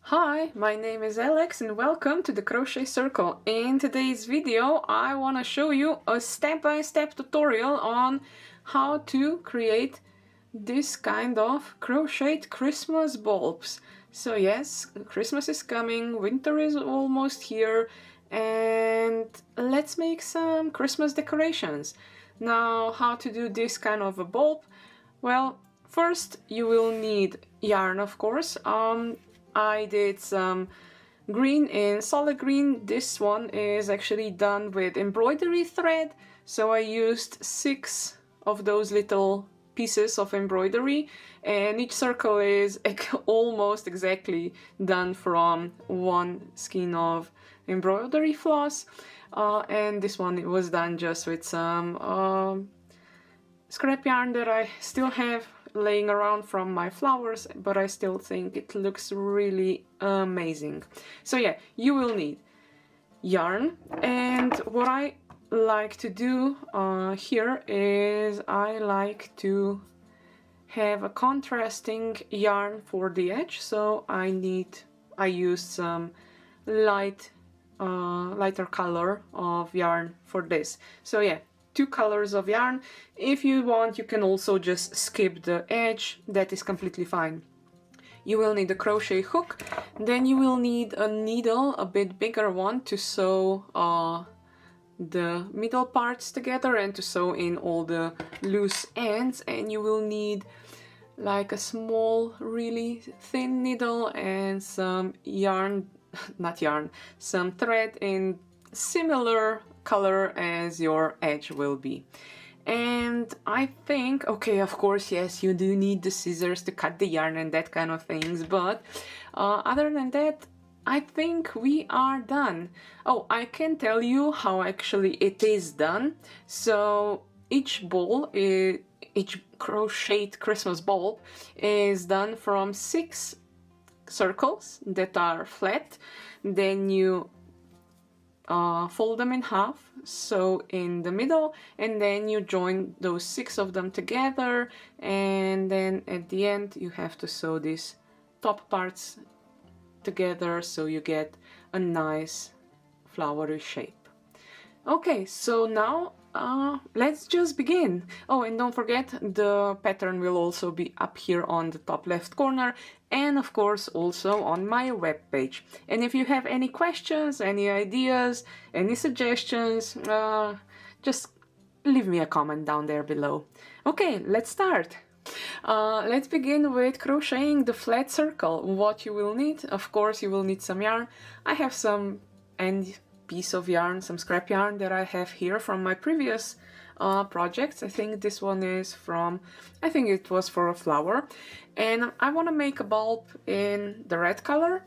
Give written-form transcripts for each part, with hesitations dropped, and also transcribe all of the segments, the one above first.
Hi, my name is Alex and welcome to the Crochet Circle. In today's video I want to show you a step-by-step tutorial on how to create this kind of crocheted Christmas bulbs. So yes, Christmas is coming, winter is almost here, and let's make some Christmas decorations. Now, how to do this kind of a bulb? Well, first you will need yarn, of course. I did some green in solid green. This one is actually done with embroidery thread, so I used 6 of those little pieces of embroidery, and each circle is almost exactly done from one skein of embroidery floss, and this one was done just with some scrap yarn that I still have laying around from my flowers, but I still think it looks really amazing. So yeah, you will need yarn, and what I like to do here is I like to have a contrasting yarn for the edge, so I used some lighter color of yarn for this. So yeah, 2 colors of yarn. If you want, you can also just skip the edge, that is completely fine. You will need a crochet hook, then you will need a needle, a bit bigger one, to sew the middle parts together and to sew in all the loose ends, and you will need like a small, really thin needle and some yarn, some thread in similar color as your edge will be. And I think, okay, of course, yes, you do need the scissors to cut the yarn and that kind of things, but other than that, I think we are done. Oh, I can tell you how actually it is done. So each crocheted Christmas bulb is done from 6 circles that are flat. Then you fold them in half, sew in the middle, and then you join those 6 of them together, and then at the end you have to sew these top parts together so you get a nice flowery shape. Okay, so now let's just begin. Oh, and don't forget, the pattern will also be up here on the top left corner, and of course also on my webpage. And if you have any questions, any ideas, any suggestions, just leave me a comment down there below. Okay, let's start. Let's begin with crocheting the flat circle. What you will need, of course, you will need some yarn. I have some end piece of yarn, some scrap yarn that I have here from my previous projects. I think this one is from, I think it was for a flower, and I want to make a bulb in the red color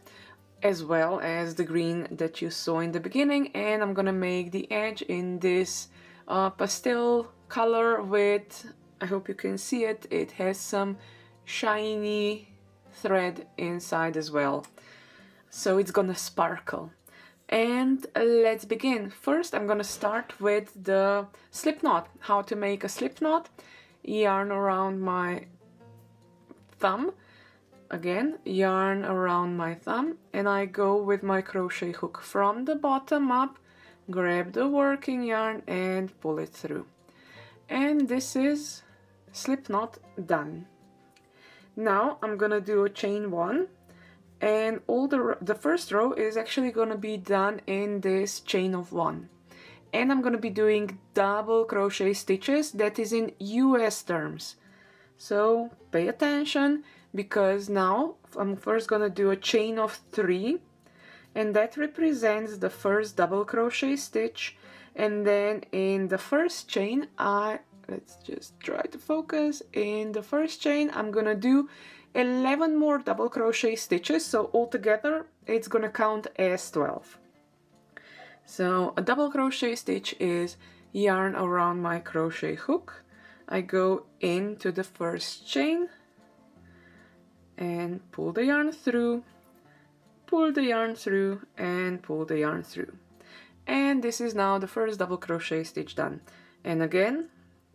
as well as the green that you saw in the beginning, and I'm gonna make the edge in this pastel color with, I hope you can see it, it has some shiny thread inside as well, so it's gonna sparkle. And let's begin. First I'm gonna start with the slip knot. How to make a slip knot: yarn around my thumb, again yarn around my thumb, and I go with my crochet hook from the bottom up, grab the working yarn and pull it through, and this is slip knot done. Now I'm gonna do a chain 1, and all the first row is actually gonna be done in this chain of 1, and I'm gonna be doing double crochet stitches. That is in US terms, so pay attention, because now I'm first gonna do a chain of 3, and that represents the first double crochet stitch, and then in the first chain let's just try to focus. In the first chain I'm gonna do 11 more double crochet stitches, so altogether it's gonna count as 12. So a double crochet stitch is yarn around my crochet hook, I go into the first chain and pull the yarn through, pull the yarn through, and pull the yarn through, and this is now the first double crochet stitch done. And again,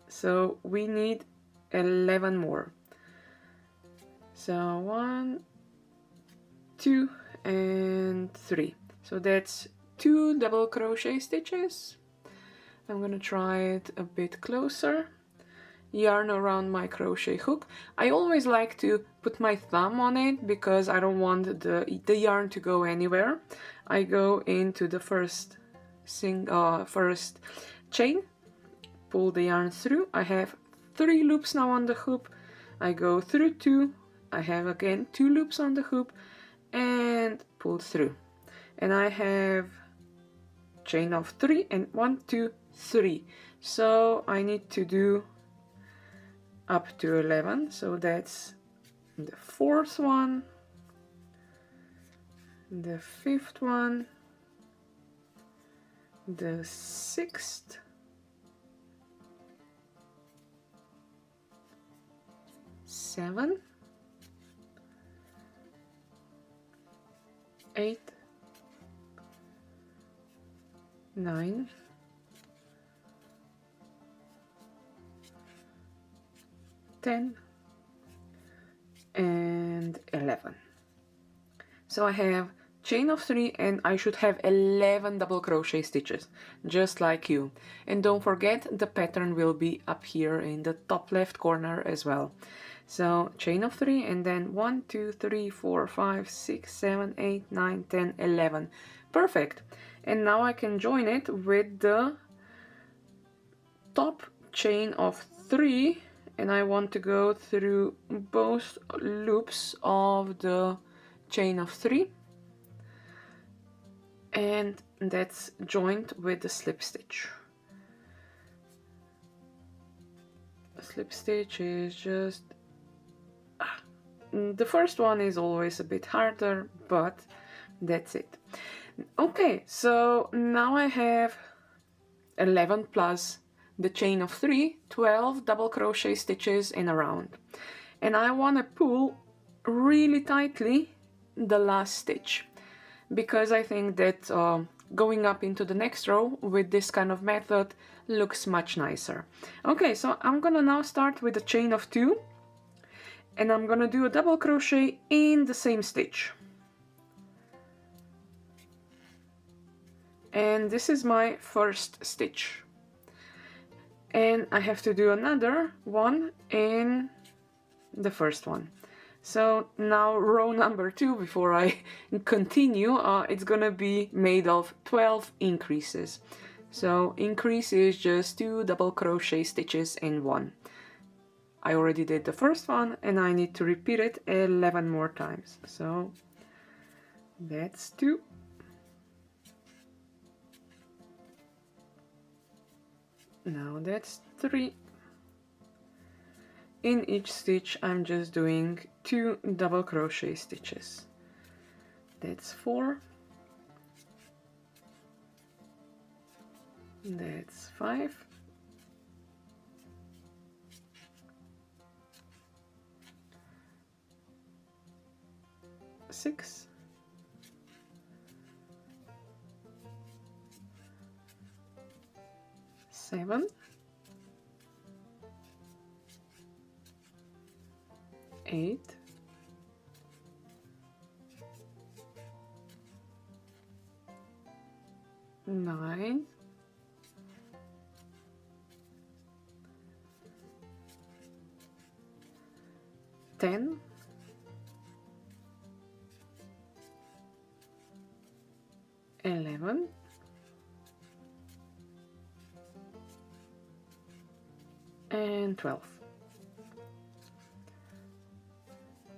so we need 11 more. So 1, 2, and 3. So that's 2 double crochet stitches. I'm gonna try it a bit closer. Yarn around my crochet hook. I always like to put my thumb on it because I don't want the yarn to go anywhere. I go into the first chain, pull the yarn through. I have 3 loops now on the hoop. I go through 2, I have again 2 loops on the hoop and pull through. And I have chain of 3 and 1, 2, 3. So I need to do up to 11, so that's the 4th one, the 5th one, the 6th, 7, 8, 9, 10 and 11. So I have chain of 3 and I should have 11 double crochet stitches, just like you. And don't forget, the pattern will be up here in the top left corner as well. So chain of 3 and then 1, 2, 3, 4, 5, 6, 7, 8, 9, 10, 11. Perfect. And now I can join it with the top chain of 3, and I want to go through both loops of the chain of 3, and that's joined with the slip stitch. The slip stitch is just the first one is always a bit harder, but that's it. Okay, so now I have 11 plus the chain of 3, 12 double crochet stitches in a round. And I want to pull really tightly the last stitch, because I think that going up into the next row with this kind of method looks much nicer. Okay, so I'm gonna now start with the chain of 2, and I'm gonna do a double crochet in the same stitch. And this is my first stitch. And I have to do another one in the first one. So now row number 2, before I continue, it's gonna be made of 12 increases. So increase is just 2 double crochet stitches in 1. I already did the first one and I need to repeat it 11 more times. So that's 2. Now that's 3. In each stitch I'm just doing 2 double crochet stitches. That's 4. That's 5. Six. 7, 8, 9, 10, 11, and 12.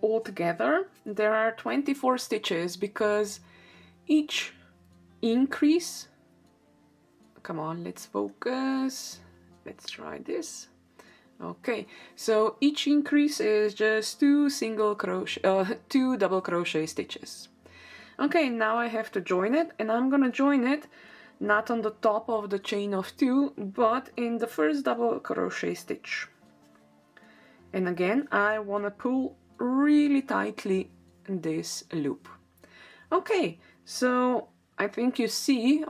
Altogether there are 24 stitches, because each increase, come on, let's focus, let's try this. Okay, so each increase is just 2 double crochet stitches. Okay, now I have to join it, and I'm gonna join it not on the top of the chain of 2, but in the first double crochet stitch. And again, I want to pull really tightly this loop. Okay, so I think you see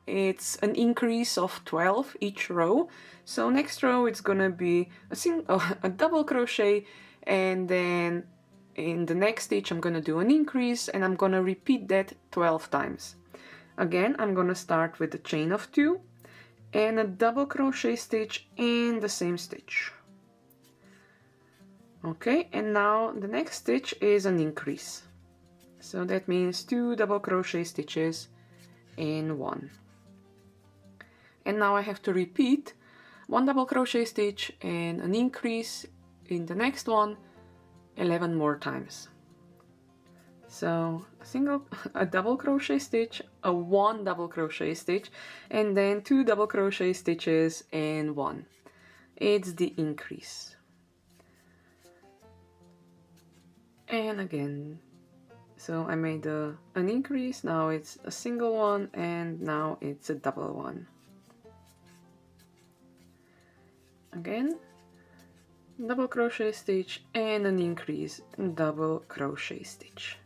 it's an increase of 12 each row. So next row it's gonna be a double crochet and then in the next stitch I'm going to do an increase, and I'm going to repeat that 12 times. Again, I'm going to start with a chain of 2 and a double crochet stitch in the same stitch. Okay, and now the next stitch is an increase. So that means 2 double crochet stitches in 1. And now I have to repeat 1 double crochet stitch and an increase in the next one 11 more times. So a double crochet stitch, a 1 double crochet stitch, and then 2 double crochet stitches and 1. It's the increase. And again, so I made an increase, now it's a single one, and now it's a double one. Again, double crochet stitch and an increase, double crochet stitch.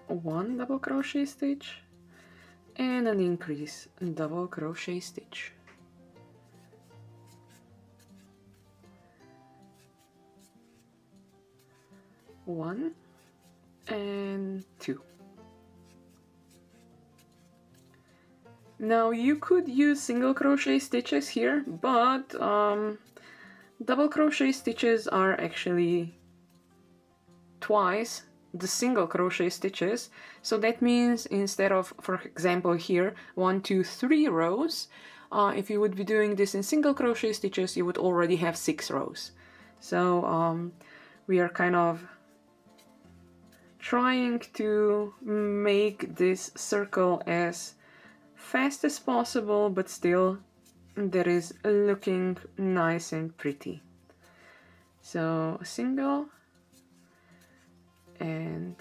1 double crochet stitch and an increase, double crochet stitch. One and 2. Now you could use single crochet stitches here, but double crochet stitches are actually twice the single crochet stitches. So that means instead of, for example, here 1, 2, 3 rows, if you would be doing this in single crochet stitches, you would already have 6 rows. So we are kind of trying to make this circle as fast as possible, but still that is looking nice and pretty. So a single and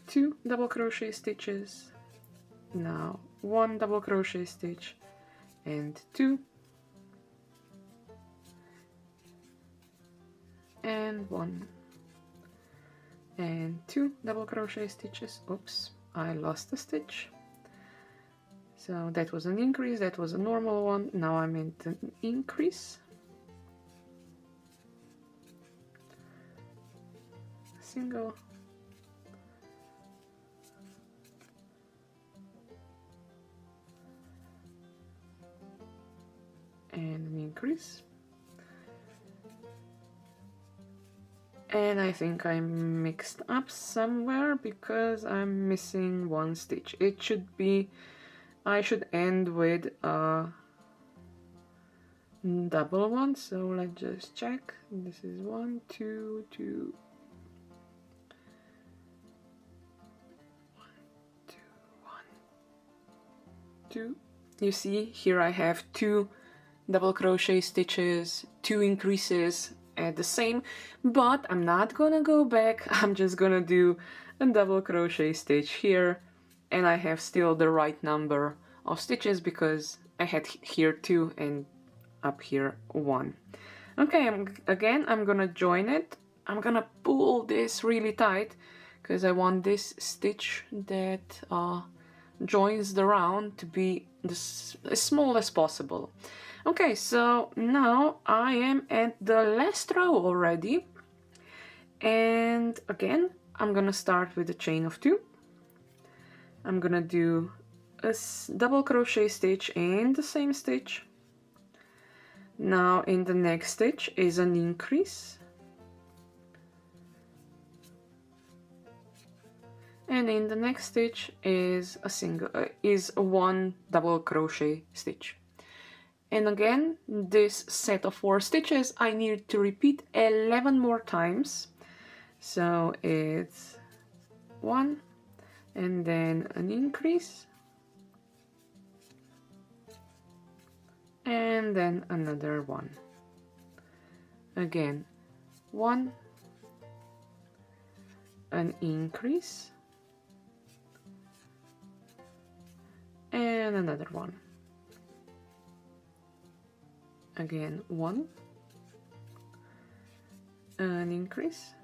2 double crochet stitches, now 1 double crochet stitch and 2 and 1 and 2 double crochet stitches. Oops, I lost a stitch. So that was an increase, that was a normal one, now I'm in an increase, single, and an increase. And I think I mixed up somewhere because I'm missing 1 stitch. It should be, I should end with a double one, so let's just check. This is 1, 2, 2, 1, 2, 1, 2. You see, here I have 2 double crochet stitches, 2 increases at the same, but I'm not gonna go back. I'm just gonna do a double crochet stitch here, and I have still the right number of stitches because I had here 2 and up here 1. Okay, again I'm gonna join it. I'm gonna pull this really tight because I want this stitch that joins the round to be as small as possible. Okay, so now I am at the last row already, and again I'm gonna start with a chain of 2. I'm gonna do a double crochet stitch in the same stitch. Now in the next stitch is an increase, and in the next stitch is a 1 double crochet stitch. And again, this set of 4 stitches I need to repeat 11 more times. So it's 1 and then an increase and then another 1. Again, 1, an increase and another 1. Again, 1, an increase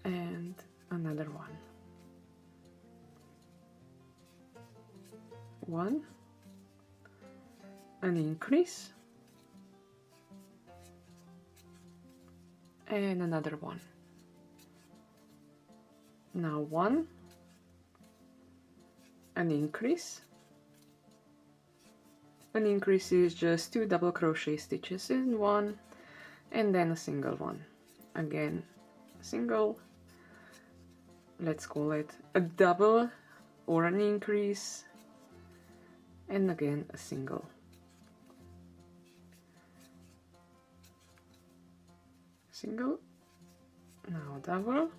and another 1. 1, an increase and another one. Now one, an increase. An increase is just 2 double crochet stitches in one, and then a single one. Again, single, let's call it a double or an increase, and again a single. Single, now double,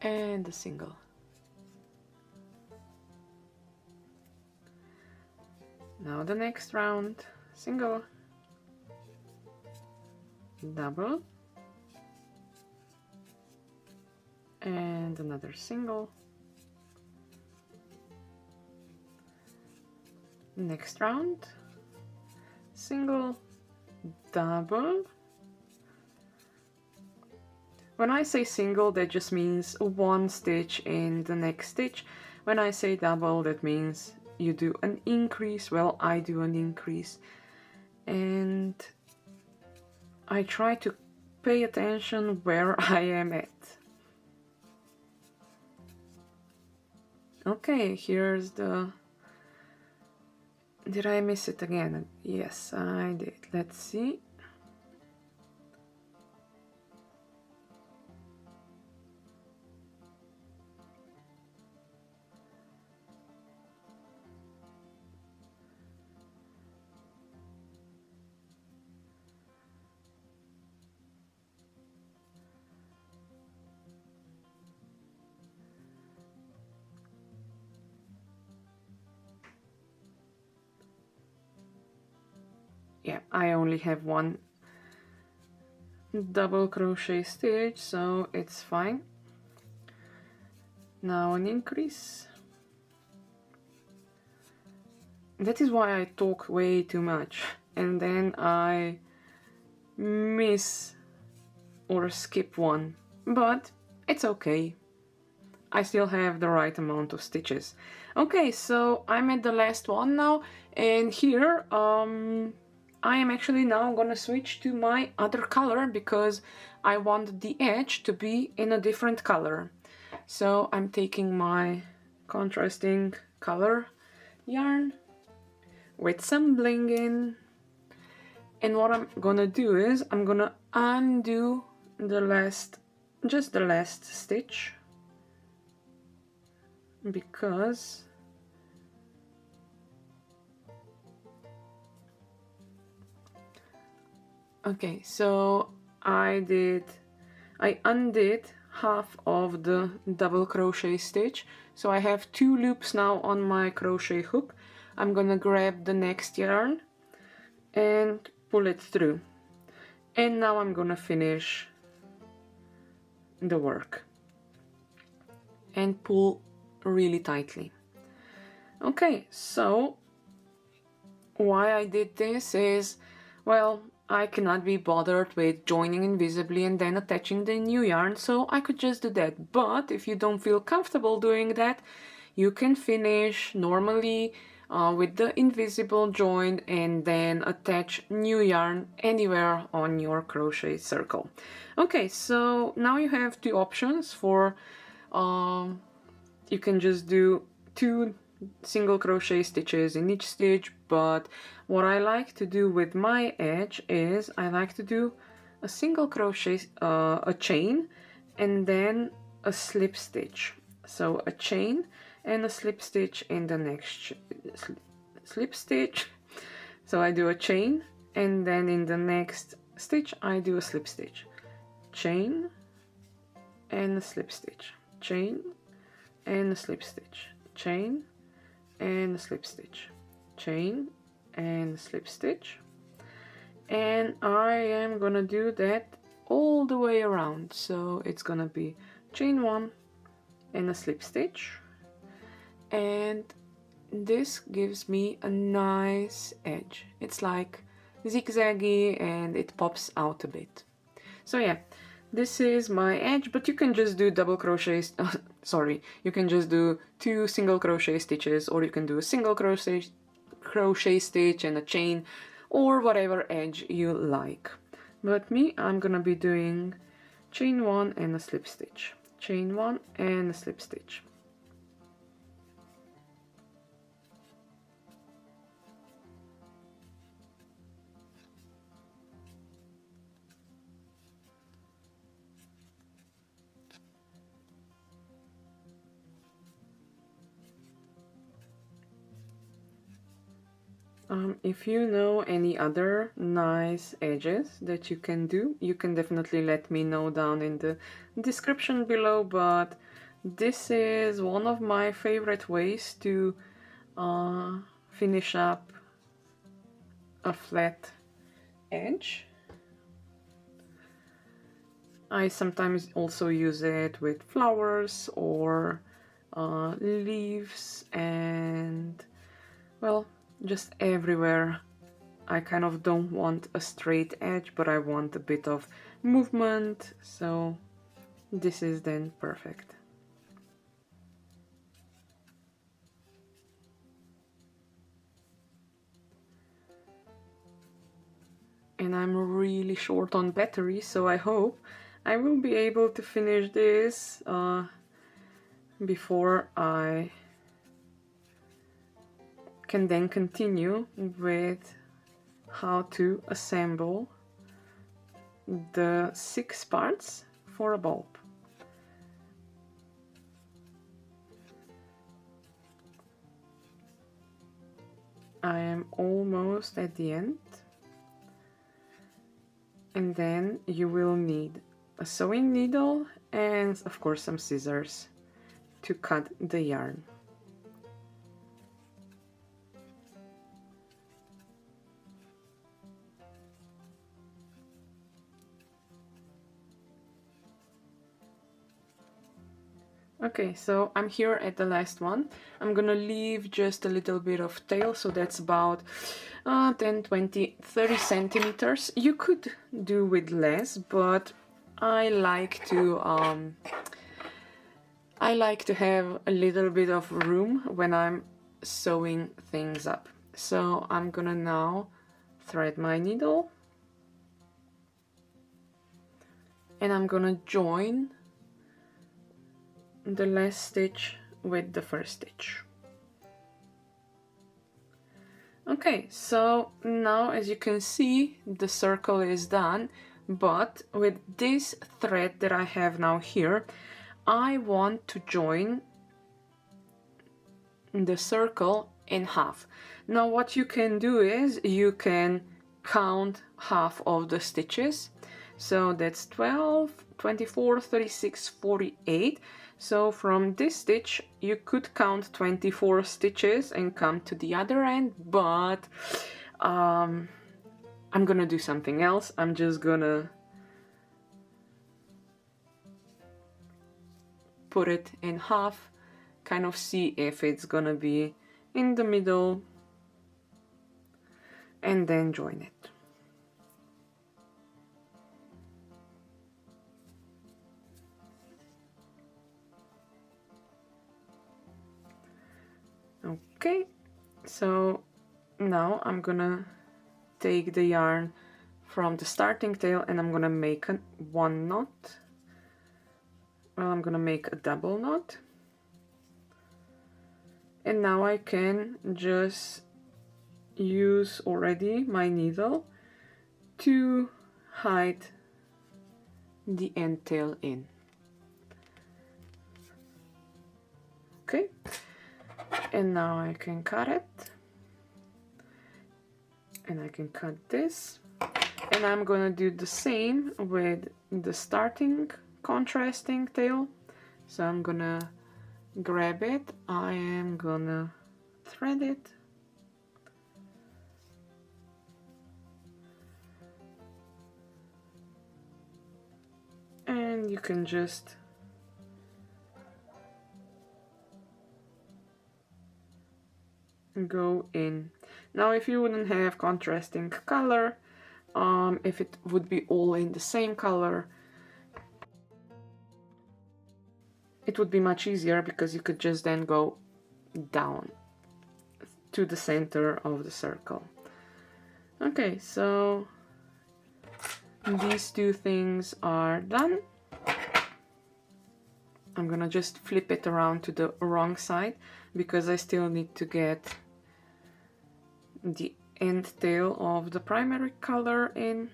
and a single. Now the next round, single, double, and another single. Next round, single, double. When I say single, that just means one stitch in the next stitch. When I say double, that means you do an increase. Well, I do an increase, and I try to pay attention where I am at. Okay, here's the... Did I miss it again? Yes, I did. Let's see. Yeah, I only have one double crochet stitch, so it's fine. Now an increase. That is why I talk way too much, and then I miss or skip one, but it's okay. I still have the right amount of stitches. Okay, so I'm at the last one now, and here I am actually now gonna switch to my other color because I want the edge to be in a different color. So I'm taking my contrasting color yarn with some bling in, and what I'm gonna do is I'm gonna undo the last stitch, because okay, so I undid half of the double crochet stitch, so I have 2 loops now on my crochet hook. I'm gonna grab the next yarn and pull it through, and now I'm gonna finish the work and pull really tightly. Okay, so why I did this is, well, I cannot be bothered with joining invisibly and then attaching the new yarn, so I could just do that. But if you don't feel comfortable doing that, you can finish normally with the invisible join and then attach new yarn anywhere on your crochet circle. Okay, so now you have 2 options for you can just do 2 single crochet stitches in each stitch, but what I like to do with my edge is I like to do a single crochet, a chain, and then a slip stitch. So a chain and a slip stitch in the next slip stitch. So I do a chain, and then in the next stitch I do a slip stitch, chain and a slip stitch, chain and a slip stitch, chain and a slip stitch, chain and a slip stitch, and I am gonna do that all the way around. So it's gonna be chain 1 and a slip stitch, and this gives me a nice edge. It's like zigzaggy and it pops out a bit. So yeah, this is my edge, but you can just do double crochets, sorry, you can just do 2 single crochet stitches, or you can do a single crochet crochet stitch and a chain or whatever edge you like. But me, I'm gonna be doing chain 1 and a slip stitch, chain 1 and a slip stitch. If you know any other nice edges that you can do, you can definitely let me know down in the description below, but this is one of my favorite ways to finish up a flat edge. I sometimes also use it with flowers or leaves and, well, just everywhere. I kind of don't want a straight edge, but I want a bit of movement, so this is then perfect. And I'm really short on battery, so I hope I will be able to finish this before I can then continue with how to assemble the 6 parts for a bulb. I am almost at the end, and then you will need a sewing needle and of course some scissors to cut the yarn. Okay, so I'm here at the last one. I'm gonna leave just a little bit of tail, so that's about 10, 20, 30 centimeters. You could do with less, but I like to have a little bit of room when I'm sewing things up. So I'm gonna now thread my needle and I'm gonna join the last stitch with the first stitch. Okay, so now as you can see the circle is done, but with this thread that I have now here, I want to join the circle in half. Now what you can do is you can count half of the stitches, so that's 12, 24, 36, 48. So from this stitch you could count 24 stitches and come to the other end, but I'm gonna do something else. I'm just gonna put it in half, kind of see if it's gonna be in the middle, and then join it. Okay, so now I'm gonna take the yarn from the starting tail and I'm gonna make one knot. Well, I'm gonna make a double knot, and now I can just use already my needle to hide the end tail in. Okay, and now I can cut it, and I can cut this, and I'm gonna do the same with the starting contrasting tail. So I'm gonna grab it, I am gonna thread it, and you can just go in. Now if you wouldn't have contrasting color, if it would be all in the same color, it would be much easier because you could just then go down to the center of the circle. Okay, so these two things are done. I'm gonna just flip it around to the wrong side because I still need to get the end tail of the primary color in.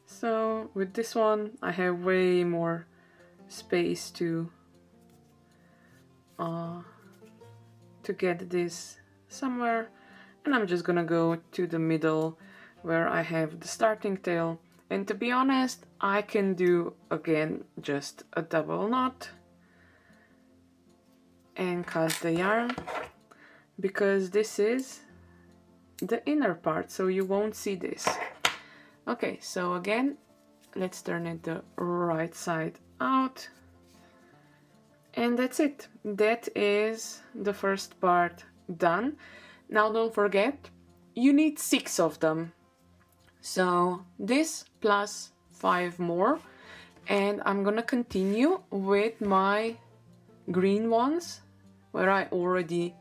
So with this one I have way more space to get this somewhere, and I'm just gonna go to the middle where I have the starting tail. And to be honest, I can do again just a double knot and cut the yarn, because this is the inner part, so you won't see this. Okay, so again, let's turn it the right side out. And that's it. That is the first part done. Now don't forget, you need 6 of them. So this plus 5 more, and I'm gonna continue with my green ones where I already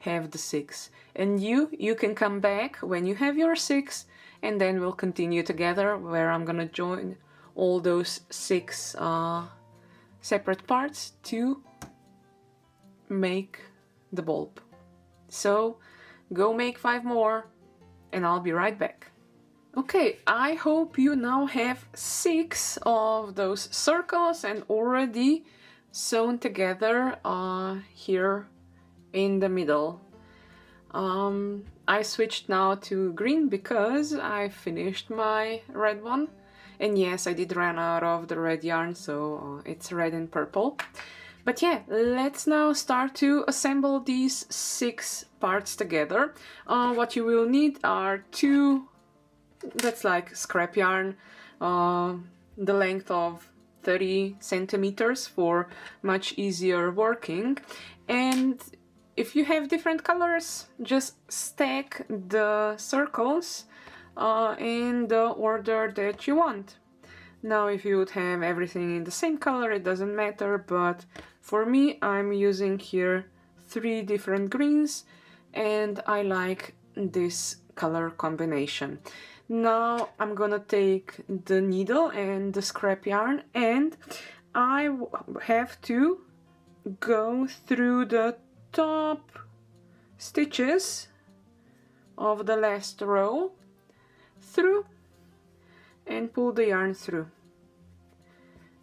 have the 6. And you can come back when you have your 6, and then we'll continue together where I'm gonna join all those 6 separate parts to make the bulb. So go make 5 more and I'll be right back. Okay, I hope you now have 6 of those circles and already sewn together here in the middle. I switched now to green because I finished my red one. And yes, I did run out of the red yarn, so it's red and purple. But yeah, let's now start to assemble these 6 parts together. What you will need are 2, that's like scrap yarn, the length of 30 centimeters for much easier working. And if you have different colors, just stack the circles in the order that you want. Now if you would have everything in the same color, it doesn't matter, but for me I'm using here 3 different greens and I like this color combination. Now I'm gonna take the needle and the scrap yarn, and I have to go through the top stitches of the last row through and pull the yarn through.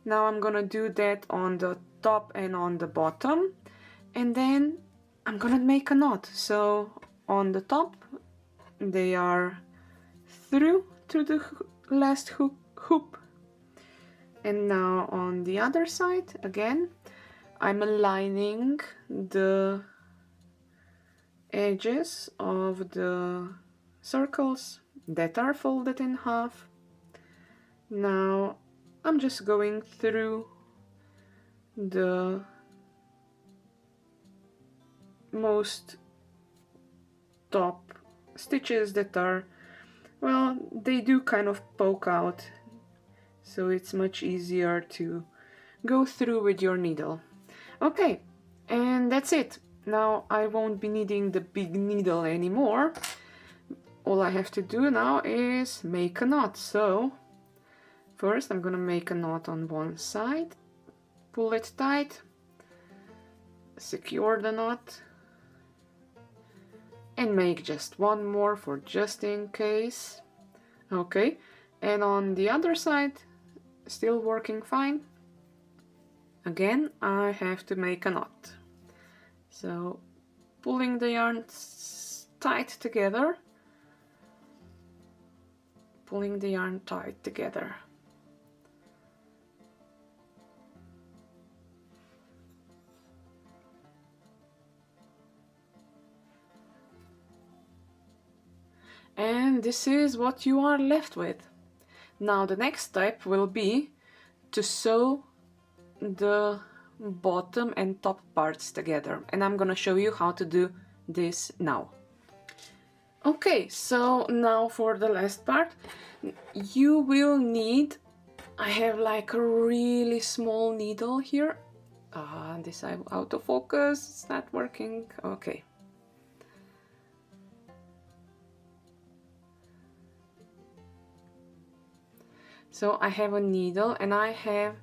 Now I'm gonna do that on the top and on the bottom, and then I'm gonna make a knot. So on the top they are through to the last hoop, and now on the other side again I'm aligning the edges of the circles that are folded in half. Now I'm just going through the most top stitches that are, well, they do kind of poke out, so it's much easier to go through with your needle. Okay, and that's it. Now I won't be needing the big needle anymore. All I have to do now is make a knot. So first I'm gonna make a knot on one side, pull it tight, secure the knot, and make just one more for just in case. Okay, and on the other side, still working fine. Again, I have to make a knot. So pulling the yarn tight together, pulling the yarn tight together. And this is what you are left with. Now the next step will be to sew the bottom and top parts together, and I'm gonna show you how to do this now. Okay, so now for the last part, you will need, I have like a really small needle here, This autofocus, it's not working. Okay. So I have a needle and I have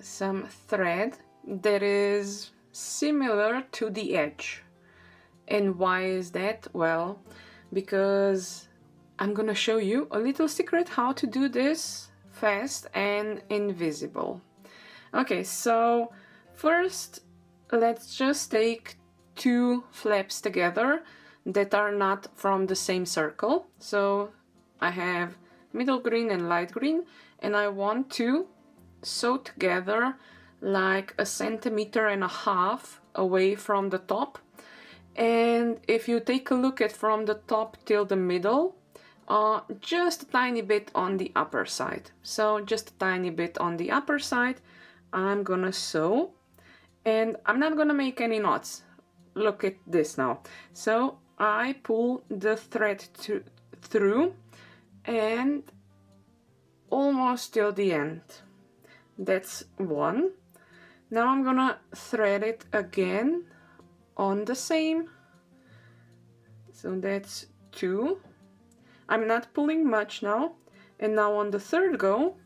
some thread that is similar to the edge. And why is that? Well, because I'm gonna show you a little secret how to do this fast and invisible. Okay, so first let's just take two flaps together that are not from the same circle. So I have middle green and light green, and I want to sew together like 1.5 centimeters away from the top. And if you take a look at from the top till the middle, just a tiny bit on the upper side. So just a tiny bit on the upper side, I'm gonna sew, and I'm not gonna make any knots. Look at this now. So I pull the thread through and almost till the end. That's one. Now I'm gonna thread it again on the same. So that's two. I'm not pulling much now. And now on the third go,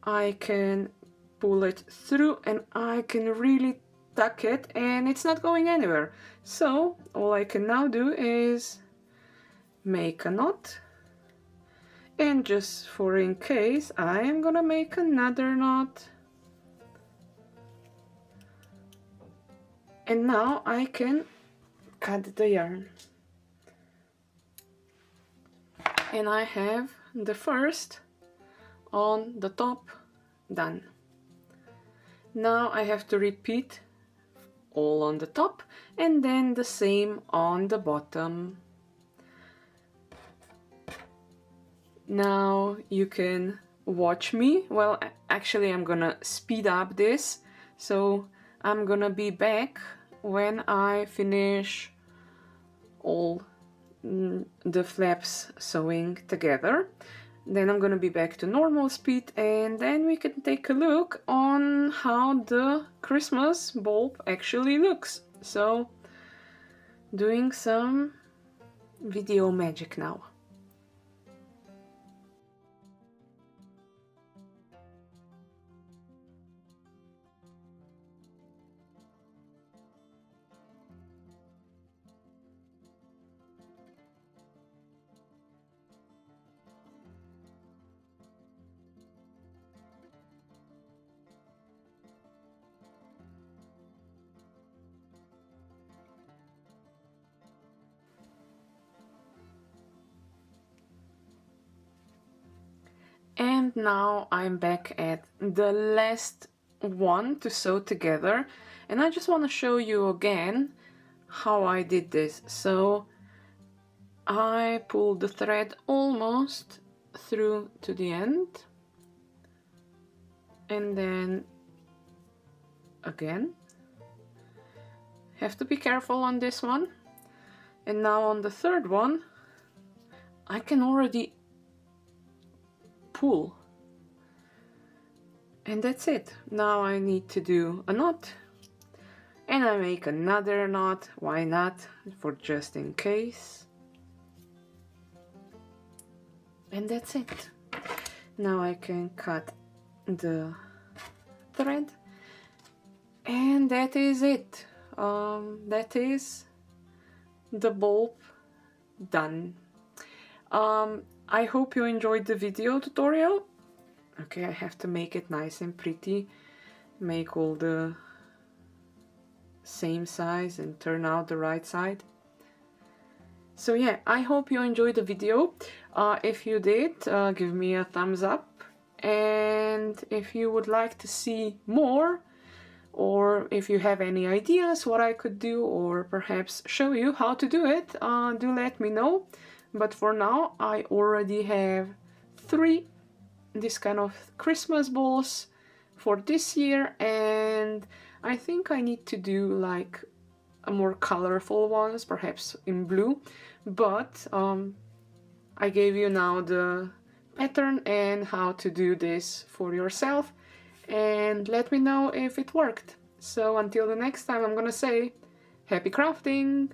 I can pull it through and I can really tuck it and it's not going anywhere. So all I can now do is make a knot. And just for in case, I am gonna make another knot. And now I can cut the yarn. And I have the first on the top done. Now I have to repeat all on the top and then the same on the bottom. Now you can watch me. Well, actually I'm gonna speed up this, so I'm gonna be back when I finish all the flaps sewing together. Then I'm gonna be back to normal speed and then we can take a look on how the Christmas bulb actually looks. So, doing some video magic now. And now I'm back at the last one to sew together, and I just want to show you again how I did this. So I pulled the thread almost through to the end, and then again, have to be careful on this one. And now on the third one I can already pull, and that's it. Now I need to do a knot, and I make another knot. Why not? For just in case. And that's it. Now I can cut the thread, and that is it. That is the bulb done. I hope you enjoyed the video tutorial. Okay, I have to make it nice and pretty, make all the same size and turn out the right side. So yeah, I hope you enjoyed the video. If you did, give me a thumbs up, and if you would like to see more, or if you have any ideas what I could do, or perhaps show you how to do it, do let me know. But for now, I already have 3 this kind of Christmas balls for this year, and I think I need to do like a more colorful ones, perhaps in blue. But I gave you now the pattern and how to do this for yourself, and let me know if it worked. So until the next time, I'm gonna say happy crafting!